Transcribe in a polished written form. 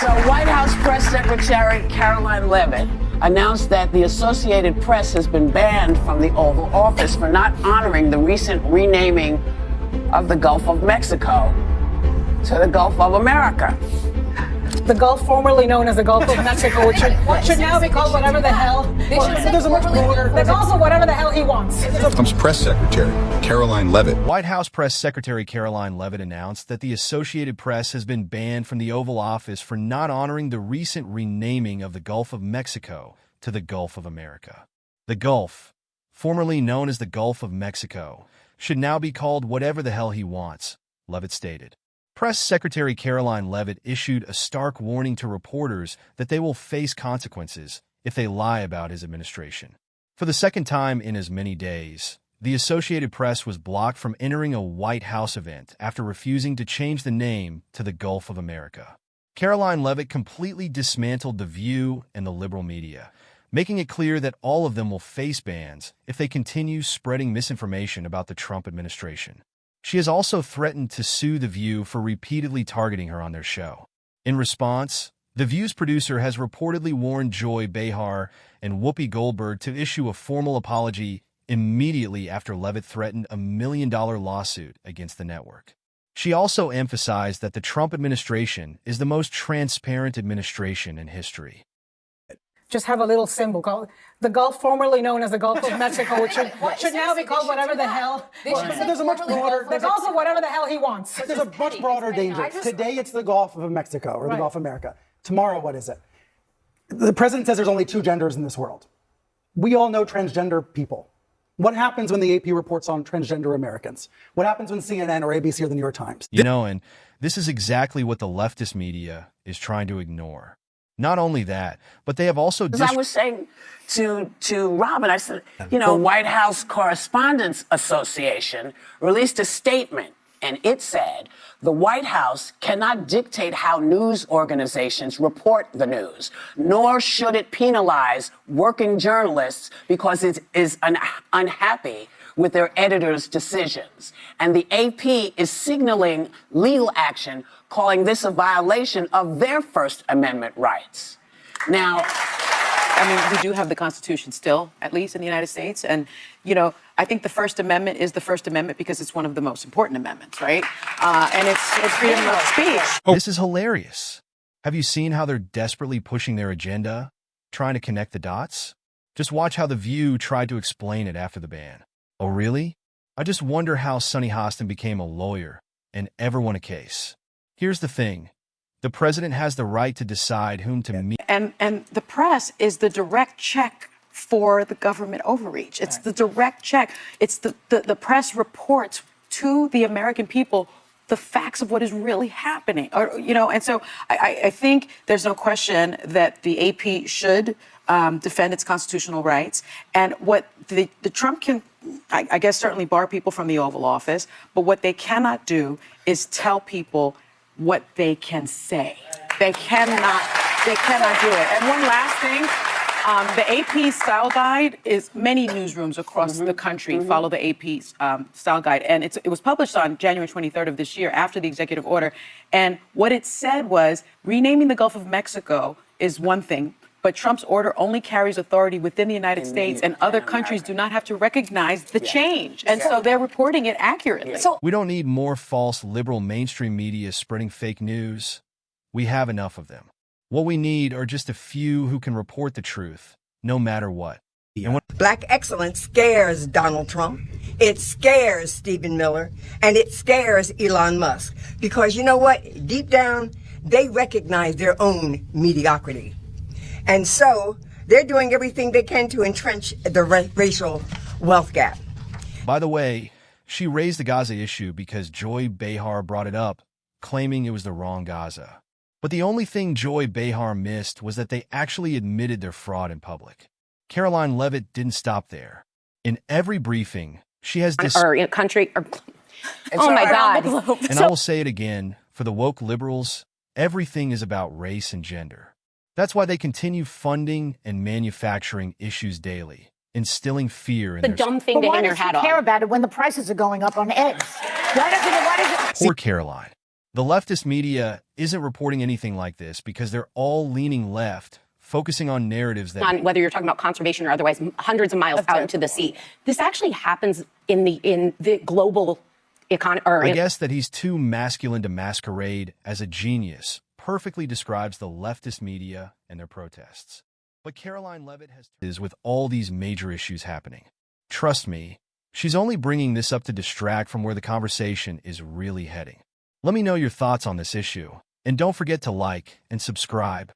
So White House Press Secretary Karoline Leavitt announced that the Associated Press has been banned from the Oval Office for not honoring the recent renaming of the Gulf of Mexico to the Gulf of America. The Gulf formerly known as the Gulf of Mexico, which should now be called whatever the hell. There's a much broader. There's also whatever the hell he wants. Trump's press secretary, Karoline Leavitt. White House Press Secretary Karoline Leavitt announced that the Associated Press has been banned from the Oval Office for not honoring the recent renaming of the Gulf of Mexico to the Gulf of America. The Gulf, formerly known as the Gulf of Mexico, should now be called whatever the hell he wants, Leavitt stated. Press Secretary Karoline Leavitt issued a stark warning to reporters that they will face consequences if they lie about his administration. For the second time in as many days, the Associated Press was blocked from entering a White House event after refusing to change the name to the Gulf of America. Karoline Leavitt completely dismantled The View and the liberal media, making it clear that all of them will face bans if they continue spreading misinformation about the Trump administration. She has also threatened to sue The View for repeatedly targeting her on their show. In response, The View's producer has reportedly warned Joy Behar and Whoopi Goldberg to issue a formal apology immediately after Leavitt threatened a $1 million lawsuit against the network. She also emphasized that the Trump administration is the most transparent administration in history. Just have a little symbol called the Gulf formerly known as the Gulf of Mexico, which should now be called whatever the hell. There's a much broader. There's also whatever the hell he wants. There's a much broader danger. Today it's the Gulf of Mexico or the Gulf of America. Tomorrow, what is it? The president says there's only two genders in this world. We all know transgender people. What happens when the AP reports on transgender Americans? What happens when CNN or ABC or the New York Times? And this is exactly what the leftist media is trying to ignore. Not only that, but they have also... As I was saying to Robin, I said, White House Correspondents Association released a statement, and it said, the White House cannot dictate how news organizations report the news, nor should it penalize working journalists because it is unhappy with their editors' decisions. And the AP is signaling legal action, calling this a violation of their First Amendment rights. Now, we do have the Constitution still, at least in the United States. And, I think the First Amendment is the First Amendment because it's one of the most important amendments, right? And it's freedom of speech. This is hilarious. Have you seen how they're desperately pushing their agenda, trying to connect the dots? Just watch how The View tried to explain it after the ban. Oh, really? I just wonder how Sonny Hostin became a lawyer and ever won a case. Here's the thing. The president has the right to decide whom to meet. And the press is the direct check for the government overreach. It's the direct check. It's the press reports to the American people the facts of what is really happening. And so I think there's no question that the AP should defend its constitutional rights. And what the Trump can, I guess, certainly bar people from the Oval Office, but what they cannot do is tell people what they can say. They cannot do it. And one last thing, the AP style guide is many newsrooms across the country follow the AP style guide. And it was published on January 23rd of this year after the executive order. And what it said was renaming the Gulf of Mexico is one thing, but Trump's order only carries authority within the United States, and other countries do not have to recognize the change. And so they're reporting it accurately. We don't need more false liberal mainstream media spreading fake news. We have enough of them. What we need are just a few who can report the truth, no matter what. Black excellence scares Donald Trump. It scares Stephen Miller, and it scares Elon Musk. Because you know what? Deep down, they recognize their own mediocrity. And so they're doing everything they can to entrench the racial wealth gap. By the way, she raised the Gaza issue because Joy Behar brought it up, claiming it was the wrong Gaza. But the only thing Joy Behar missed was that they actually admitted their fraud in public. Karoline Leavitt didn't stop there. In every briefing, she has this... oh, my God. And I will say it again, for the woke liberals, everything is about race and gender. That's why they continue funding and manufacturing issues daily, instilling fear in the dumb thing to hang your hat on. Why does she care about it when the prices are going up on eggs? Why does it? Poor Karoline. The leftist media isn't reporting anything like this because they're all leaning left, focusing on narratives that... On whether you're talking about conservation or otherwise, hundreds of miles out into the sea. This actually happens in the global economy. I guess that he's too masculine to masquerade as a genius perfectly describes the leftist media and their protests. But Karoline Leavitt is with all these major issues happening. Trust me, she's only bringing this up to distract from where the conversation is really heading. Let me know your thoughts on this issue, and don't forget to like and subscribe.